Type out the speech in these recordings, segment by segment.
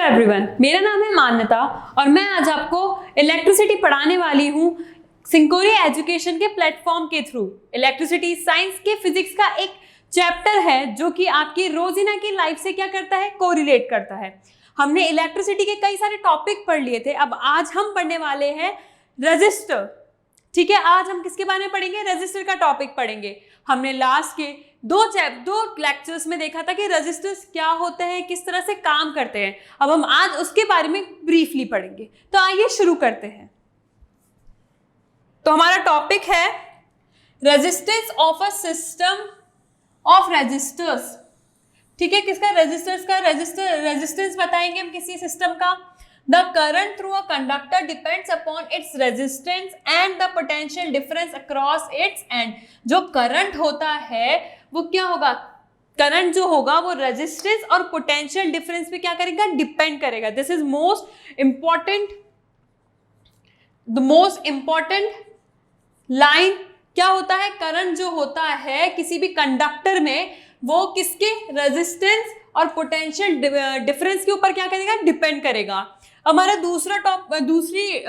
Everyone, मेरा नाम है मान्यता और मैं आज आपको इलेक्ट्रिसिटी पढ़ाने वाली हूँ सिंकोरी एजुकेशन के प्लेटफॉर्म के थ्रू। इलेक्ट्रिसिटी साइंस के फिजिक्स का एक चैप्टर है जो कि आपकी रोजिना की लाइफ से क्या करता है, कोरिलेट करता है। हमने इलेक्ट्रिसिटी के कई सारे टॉपिक पढ़ लिए थे, अब आज हम पढ़ने वाले हैं रजिस्टर। ठीक है, आज हम किसके बारे में पढ़ेंगे, रजिस्टर का टॉपिक पढ़ेंगे। हमने लास्ट के दो लेक्चर्स में देखा था कि रजिस्टर्स क्या होते हैं, किस तरह से काम करते हैं। अब हम आज उसके बारे में ब्रीफली पढ़ेंगे। तो आइए शुरू करते हैं। तो हमारा टॉपिक है resistance of a system of resistors. ठीक है, किसका, रजिस्टर्स का रेजिस्टेंस बताएंगे हम किसी सिस्टम का। The current through a conductor depends upon its resistance and the potential difference across its end। जो करंट होता है वो क्या होगा, करंट जो होगा वो रेजिस्टेंस और पोटेंशियल डिफरेंस पे क्या करेगा, डिपेंड करेगा। This is most important line. क्या होता है, करंट जो होता है किसी भी कंडक्टर में वो किसके, रेजिस्टेंस और पोटेंशियल डिफरेंस के ऊपर क्या करेगा, डिपेंड करेगा। हमारा दूसरी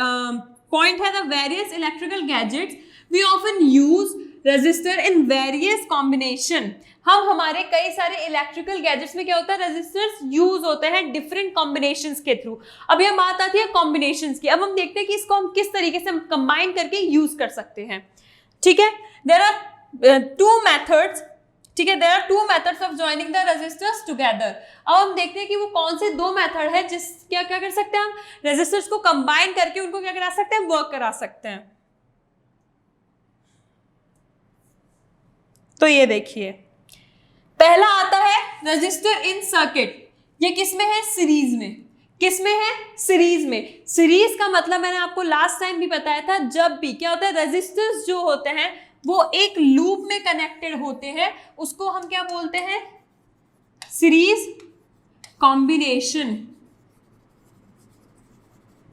पॉइंट है the various electrical gadgets we often use resistor in various combination. हम हमारे कई सारे इलेक्ट्रिकल गैजेट्स में क्या होता है, रेजिस्टर्स यूज होते हैं डिफरेंट कॉम्बिनेशंस के थ्रू। अब यह बात आती है कॉम्बिनेशंस की। अब हम देखते हैं कि इसको हम किस तरीके से हम कंबाइन करके यूज कर सकते हैं। ठीक है, देयर आर टू मेथड्स। ठीक है, there are two methods of joining the resistors together. अब हम देखते हैं कि वो कौन से दो मेथड है जिस क्या कर सकते हैं हम रेजिस्टर्स को कंबाइन करके उनको क्या करा सकते हैं, वर्क करा सकते हैं। तो ये देखिए, पहला आता है रजिस्टर इन सर्किट। ये किसमें है, सीरीज में। किसमें है, सीरीज में। सीरीज का मतलब मैंने आपको लास्ट टाइम भी बताया था, जब भी क्या होता है, रेजिस्टर्स जो होते हैं वो एक लूप में कनेक्टेड होते हैं, उसको हम क्या बोलते हैं, सीरीज कॉम्बिनेशन।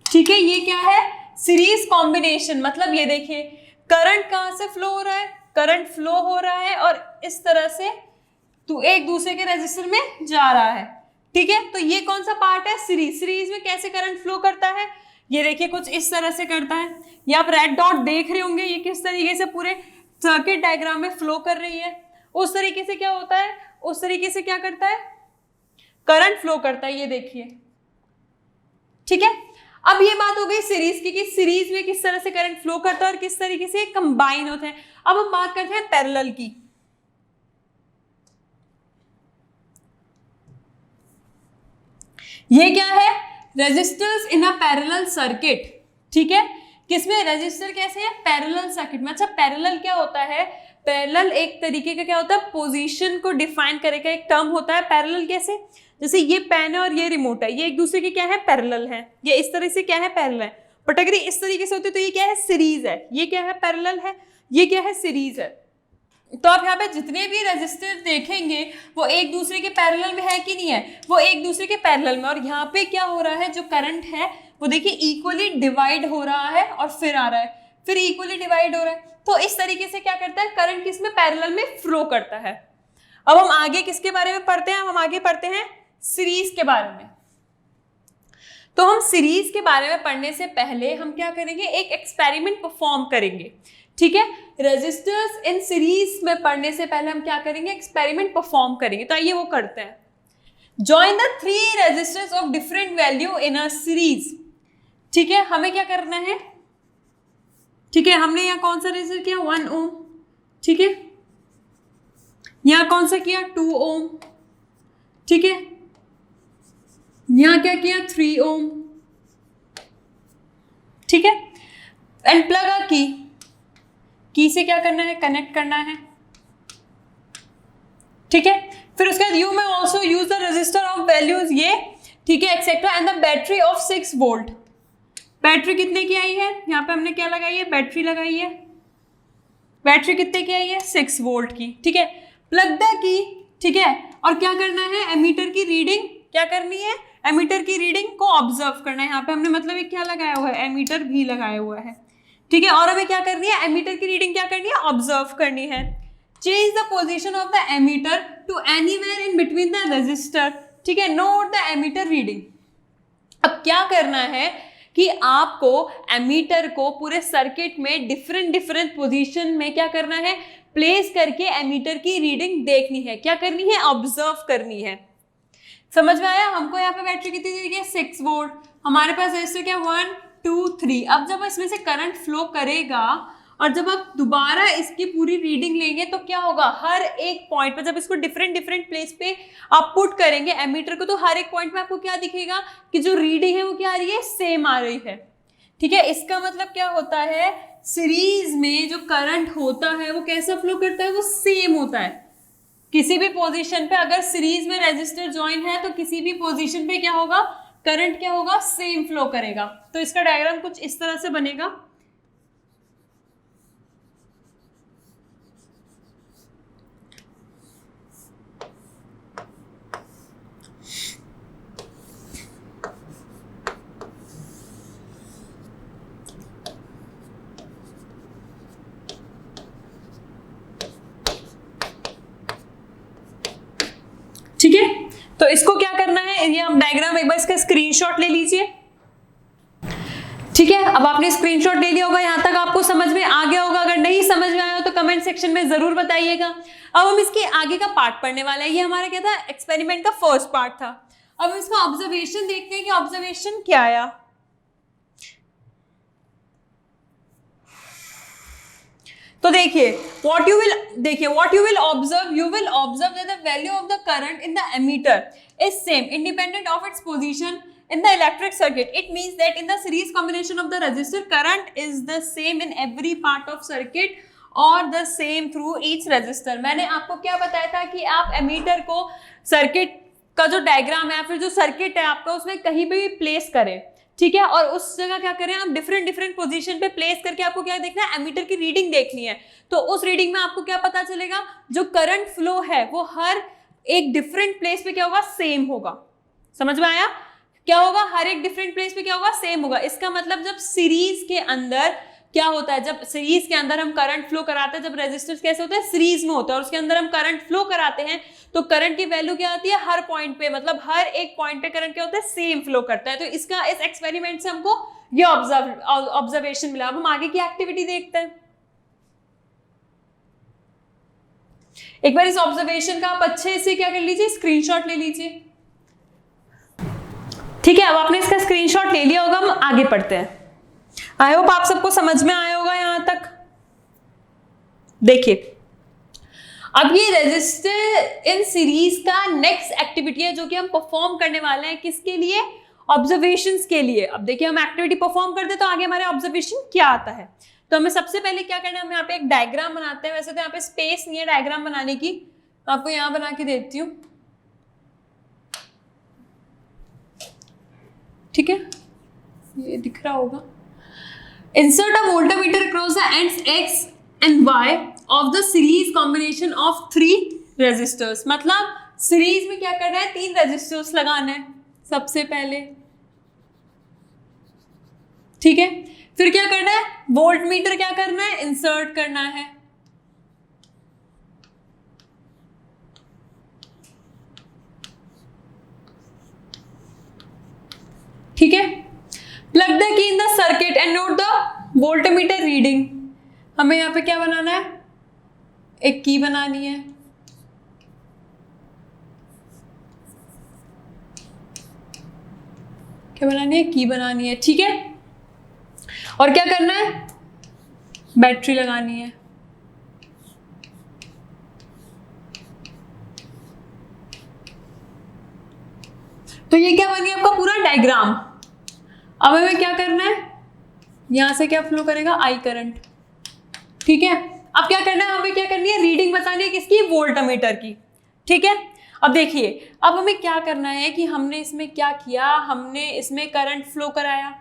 ठीक है, ये क्या है, सीरीज कॉम्बिनेशन। मतलब ये देखिए, करंट कहां से फ्लो हो रहा है, करंट फ्लो हो रहा है और इस तरह से तो एक दूसरे के रेजिस्टर में जा रहा है। ठीक है, तो ये कौन सा पार्ट है, सीरीज। सीरीज में कैसे करंट फ्लो करता है, ये देखिए कुछ इस तरह से करता है। ये आप रेड डॉट देख रहे होंगे, ये किस तरीके से पूरे सर्किट डायग्राम में फ्लो कर रही है। उस तरीके से क्या होता है, उस तरीके से क्या करता है, करंट फ्लो करता है। ये देखिए, ठीक है। अब ये बात हो गई सीरीज की, कि सीरीज में किस तरह से करंट फ्लो करता है और किस तरीके से कंबाइन होते हैं। अब हम बात करते हैं पैरेलल की। ये क्या है, resistors in a parallel circuit. ठीक है, किसमें, रजिस्टर कैसे है, पैरेलल सर्किट में। अच्छा, पैरेलल क्या होता है, पैरेलल एक तरीके का क्या होता है, पोजीशन को डिफाइन करेगा एक टर्म होता है। पैरेलल कैसे, जैसे ये पेन है और ये रिमोट है, ये एक दूसरे के क्या है, पैरेलल है। ये इस तरह से क्या है, पैरेलल है। बट अगर ये इस तरीके से होती है तो ये क्या है, सीरीज है। ये क्या है, पैरेलल है। ये क्या है, सीरीज है। तो आप यहाँ पे जितने भी रेजिस्टर देखेंगे वो एक दूसरे के पैरेलल में है कि नहीं है, वो एक दूसरे के पैरेलल में। और यहाँ पे क्या हो रहा है, जो करंट है वो देखिए इक्वली डिवाइड हो रहा है और फिर आ रहा है, फिर इक्वली डिवाइड हो रहा है। तो इस तरीके से क्या करता है, करंट किसमें, पैरेलल में फ्लो करता है। अब हम आगे किसके बारे में पढ़ते हैं, हम आगे पढ़ते हैं सीरीज के बारे में। तो हम सीरीज के बारे में पढ़ने से पहले हम क्या करेंगे, एक एक्सपेरिमेंट परफॉर्म करेंगे। ठीक है, रेजिस्टर्स इन सीरीज में पढ़ने से पहले हम क्या करेंगे, एक्सपेरिमेंट परफॉर्म करेंगे। तो आइए वो करते हैं। Join the 3 resistors of different value in a series. ठीक है, हमें क्या करना है, ठीक है, हमने यहाँ कौन सा रेजिस्टर किया, 1 ओम। ठीक है, यहाँ कौन सा किया, 2 ओम। ठीक है, यहाँ क्या किया, 3 ओम। ठीक है, एंड प्लग अ की से क्या करना है, कनेक्ट करना है। ठीक है, फिर उसके बाद यू में also use the resistor of values ये, ठीक है, etcetera, and the battery of 6 volt. Battery कितने की आई है, यहाँ पे हमने क्या लगाई है, बैटरी लगाई है। बैटरी कितने की आई है, 6 वोल्ट की। ठीक है, प्लग द की। ठीक है, और क्या करना है, एमीटर की रीडिंग क्या करनी है, एमीटर की रीडिंग को ऑब्जर्व करना है। यहाँ पे हमने मतलब एक क्या लगाया हुआ है, एमीटर भी लगाया हुआ है। ठीक है, और हमें क्या करनी है, एमीटर की रीडिंग क्या करनी है, ऑब्जर्व करनी है। Change the position of the ammeter to anywhere in between the resistor. ठीक है, नोट द एमीटर रीडिंग। क्या करना है कि आपको एमीटर को पूरे सर्किट में डिफरेंट डिफरेंट पोजीशन में क्या करना है, प्लेस करके एमीटर की रीडिंग देखनी है। क्या करनी है, ऑब्जर्व करनी है। समझ में आया? हमको यहाँ पे बैटरी कितनी दी गई है, 6 वोल्ट। हमारे पास रेजिस्टर क्या, 1 2 3। अब जब इसमें से करंट फ्लो करेगा और जब आप दोबारा इसकी पूरी रीडिंग लेंगे तो क्या होगा, हर एक पॉइंट पे जब इसको डिफरेंट डिफरेंट प्लेस पे आप पुट करेंगे एमीटर को, तो हर एक पॉइंट पे आपको क्या दिखेगा कि जो रीडिंग है वो क्या आ रही है, सेम आ रही है। ठीक है, इसका मतलब क्या होता है, सीरीज में जो करंट होता है वो कैसा फ्लो करता है, वो सेम होता है। किसी भी पोजीशन पे अगर सीरीज में रेजिस्टर ज्वाइन है तो किसी भी पोजीशन पे क्या होगा, करंट क्या होगा, सेम फ्लो करेगा। तो इसका डायग्राम कुछ इस तरह से बनेगा। ठीक है, तो इसको क्या करना है, ये आप डायग्राम एक बार इसका स्क्रीनशॉट ले लीजिए। ठीक है, अब आपने स्क्रीनशॉट ले लिया होगा, यहां तक आपको समझ में आ गया होगा। अगर नहीं समझ में आया हो तो कमेंट सेक्शन में जरूर बताइएगा। अब हम इसके आगे का पार्ट पढ़ने वाला है। ये हमारा क्या था, एक्सपेरिमेंट का फर्स्ट पार्ट था। अब इसका ऑब्जर्वेशन देखते हैं कि ऑब्जर्वेशन क्या आया। तो देखिए what you will observe, you will observe that the value of the current in the emitter is same independent of its position in the electric circuit. It means that in the series combination of the resistor, current is the same in every part of circuit और the same through each resistor. मैंने आपको क्या बताया था कि आप ammeter को circuit का जो डायग्राम है या फिर जो सर्किट है आपका उसमें कहीं भी प्लेस करें। ठीक है, और उस जगह क्या करें, आप डिफरेंट डिफरेंट पोजीशन पे प्लेस करके आपको क्या देखना है, एमीटर की रीडिंग देखनी है। तो उस रीडिंग में आपको क्या पता चलेगा, जो करंट फ्लो है वो हर एक डिफरेंट प्लेस पे क्या होगा, सेम होगा। समझ में आया? क्या होगा, हर एक डिफरेंट प्लेस पे क्या होगा, सेम होगा। इसका मतलब जब सीरीज के अंदर क्या होता है, जब सीरीज के अंदर हम करंट फ्लो कराते हैं, जब रेजिस्टर्स कैसे होते हैं, सीरीज में होता है और उसके अंदर हम करंट फ्लो कराते हैं, तो करंट की वैल्यू क्या आती है, हर पॉइंट पे, मतलब हर एक पॉइंट पे करंट क्या होता है, सेम फ्लो करता है। तो इसका इस एक्सपेरिमेंट से हमको ये ऑब्जर्वेशन मिला। अब हम आगे की एक्टिविटी देखते हैं। एक बार इस ऑब्जर्वेशन का आप अच्छे से क्या कर लीजिए, स्क्रीनशॉट ले लीजिए। ठीक है, अब आपने इसका स्क्रीनशॉट ले लिया होगा, हम आगे पढ़ते हैं। आई होप आप सबको समझ में आया होगा यहां तक। देखिए, अब ये रेजिस्टर इन सीरीज का नेक्स्ट एक्टिविटी है जो कि हम परफॉर्म करने वाले हैं। किसके लिए, ऑब्जर्वेशंस के लिए। अब देखिए, हम एक्टिविटी परफॉर्म करते हैं तो आगे हमारे ऑब्जर्वेशन क्या आता है। तो हमें सबसे पहले क्या करना है, हम यहाँ पे एक डायग्राम बनाते हैं। वैसे तो यहाँ पे स्पेस नहीं है डायग्राम बनाने की, तो आपको यहाँ बना के देती हूँ। ठीक है, ये दिख रहा होगा। Insert a voltmeter across the ends X and Y of the series combination of 3 resistors. मतलब सीरीज में क्या करना है, 3 रेजिस्टर्स लगाना है सबसे पहले। ठीक है, फिर क्या करना है, वोल्टमीटर क्या करना है, इंसर्ट करना है। ठीक है, प्लग द की in the circuit and note the voltmeter reading. हमें यहाँ पे क्या बनाना है, एक की बनानी है। क्या बनानी है, की बनानी है। ठीक है, और क्या करना है, बैटरी लगानी है। तो ये क्या बनी आपका पूरा डायग्राम। अब हमें क्या करना है, यहां से क्या फ्लो करेगा, आई करंट। ठीक है, अब क्या करना है, हमें क्या करनी है, रीडिंग बतानी है किसकी, वोल्टमीटर की। ठीक है, अब देखिए, अब हमें क्या करना है कि हमने इसमें क्या किया, हमने इसमें करंट फ्लो कराया।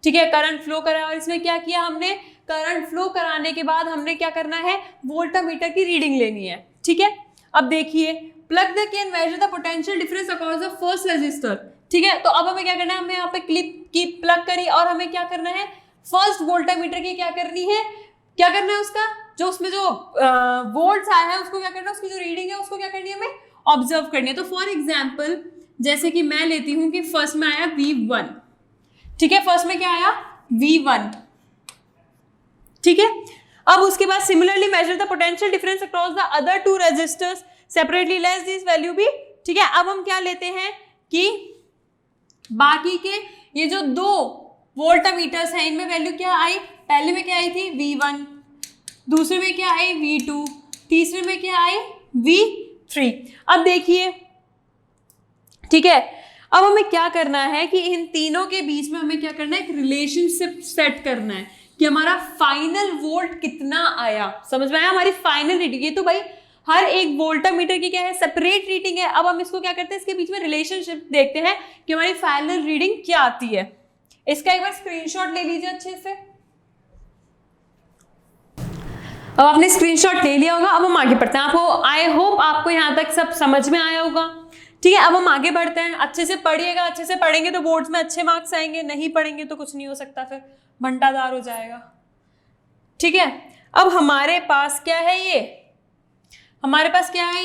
ठीक है, करंट फ्लो कराया और इसमें क्या किया, हमने करंट फ्लो कराने के बाद हमने क्या करना है, वोल्टमीटर की रीडिंग लेनी है। ठीक है, अब देखिए, plug the key and measure the potential difference across the first resistor. ठीक है, तो अब हमें क्या करना है, हमने यहाँ पे क्लिप की प्लग करी और हमें क्या करना है, फर्स्ट वोल्टमीटर की क्या करनी है, क्या करना है, उसका जो उसमें जो वोल्ट्स आया है उसको क्या करना है, उसकी जो रीडिंग है उसको क्या करनी है, हमें ऑब्जर्व करनी है। तो फॉर एग्जाम्पल जैसे कि मैं लेती हूँ कि फर्स्ट में आया V1। ठीक है, फर्स्ट में क्या आया V1, ठीक है। अब उसके बाद similarly measure the potential difference across the other two resistors separately, less this value भी, ठीक है। अब हम क्या लेते हैं कि बाकी के ये जो दो वोल्टामीटर्स हैं इनमें वैल्यू क्या आई, पहले में क्या आई थी V1, दूसरे में क्या आई V2, तीसरे में क्या आई V3। अब देखिए, ठीक है, अब हमें क्या करना है कि इन तीनों के बीच में हमें क्या करना है, एक रिलेशनशिप सेट करना है कि हमारा फाइनल वोल्ट कितना आया। समझ में आया, हमारी फाइनल रीडिंग, ये तो भाई हर एक वोल्टामीटर की क्या है, सेपरेट रीडिंग है। अब हम इसको क्या करते हैं, इसके बीच में रिलेशनशिप देखते हैं कि हमारी फाइनल रीडिंग क्या आती है। इसका एक बार स्क्रीनशॉट ले लीजिए अच्छे से। अब आपने स्क्रीनशॉट ले लिया होगा, अब हम आगे बढ़ते हैं। आपको आई होप आपको यहाँ तक सब समझ में आया होगा, ठीक है। अब हम आगे बढ़ते हैं, अच्छे से पढ़िएगा, अच्छे से पढ़ेंगे तो बोर्ड्स में अच्छे मार्क्स आएंगे, नहीं पढ़ेंगे तो कुछ नहीं हो सकता, फिर भंटादार हो जाएगा, ठीक है। अब हमारे पास क्या है, ये हमारे पास क्या है,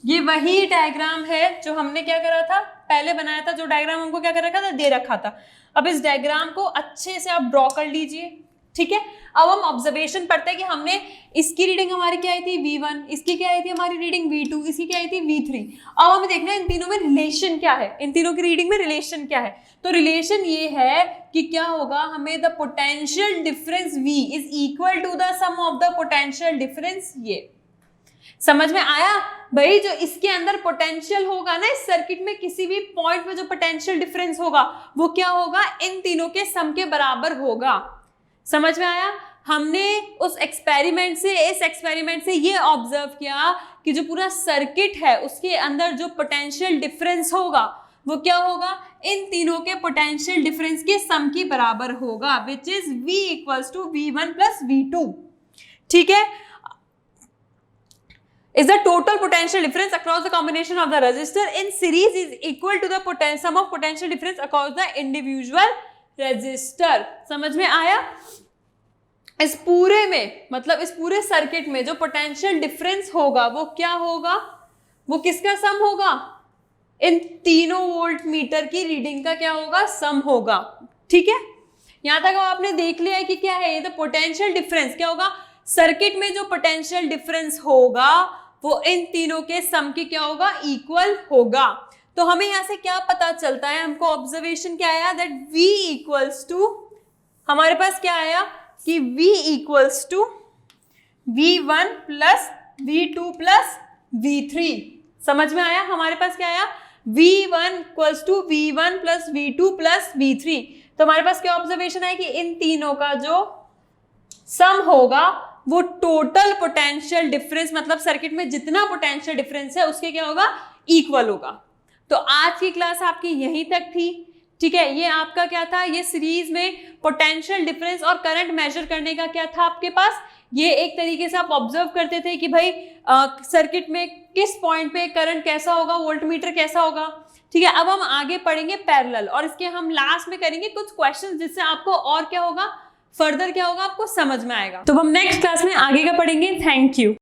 ये वही डायग्राम है जो हमने क्या करा था, पहले बनाया था, जो डायग्राम हमको क्या कर रखा था, दे रखा था। अब इस डायग्राम को अच्छे से आप ड्रॉ कर लीजिए, ठीक है। अब हम ऑब्जर्वेशन पढ़ते हैं कि हमने इसकी रीडिंग हमारी क्या आई थी V1, इसकी क्या आई थी हमारी रीडिंग V2, इसकी क्या आई थी V3। अब हमें देखना है इन तीनों में रिलेशन क्या है, इन तीनों की रीडिंग में रिलेशन क्या है। तो रिलेशन ये है कि क्या होगा, हमें the potential difference V is equal to the sum of the potential difference. ये समझ में आया भाई, जो इसके अंदर पोटेंशियल होगा ना, इस सर्किट में किसी भी पॉइंट में जो पोटेंशियल डिफरेंस होगा वो क्या होगा, इन तीनों के सम के बराबर होगा। समझ में आया। हमने उस एक्सपेरिमेंट से, इस एक्सपेरिमेंट से ये ऑब्जर्व किया कि जो पूरा सर्किट है उसके अंदर जो पोटेंशियल डिफरेंस होगा वो क्या होगा, इन तीनों के पोटेंशियल डिफरेंस के सम के बराबर होगा, which is V equals to V1 plus V2, ठीक है। is the total potential difference across the combination of the resistor in series is equal to the sum of potential difference across the individual resistor। समझ में आया। इस पूरे में, मतलब इस पूरे सर्किट में जो पोटेंशियल डिफरेंस होगा वो क्या होगा, वो किसका सम होगा, इन तीनों वोल्ट मीटर की रीडिंग का क्या होगा, सम होगा, ठीक है। यहां तक आपने देख लिया है कि क्या है, ये तो पोटेंशियल डिफरेंस क्या होगा, सर्किट में जो पोटेंशियल डिफरेंस होगा वो इन तीनों के सम के क्या होगा, इक्वल होगा। तो हमें यहां से क्या पता चलता है, हमको ऑब्जर्वेशन क्या आया, दैट V इक्वल्स टू, हमारे पास क्या आया कि V equals to V1 plus V2 plus V3। समझ में आया, हमारे पास क्या आया, V1 equals to V1 plus V2 plus V3। तो हमारे पास क्या ऑब्जर्वेशन है कि इन तीनों का जो सम होगा वो टोटल पोटेंशियल डिफरेंस, मतलब सर्किट में जितना पोटेंशियल डिफरेंस है उसके क्या होगा, इक्वल होगा। तो आज की क्लास आपकी यहीं तक थी, ठीक है। ये आपका क्या था, ये सीरीज में पोटेंशियल डिफरेंस और करंट मेजर करने का क्या था आपके पास, ये एक तरीके से आप ऑब्जर्व करते थे कि भाई सर्किट में किस पॉइंट पे करंट कैसा होगा, वोल्टमीटर कैसा होगा, ठीक है। अब हम आगे पढ़ेंगे पैरेलल, और इसके हम लास्ट में करेंगे कुछ क्वेश्चंस जिससे आपको और क्या होगा, फर्दर क्या होगा, आपको समझ में आएगा। तो हम नेक्स्ट क्लास में आगे का पढ़ेंगे। Thank you.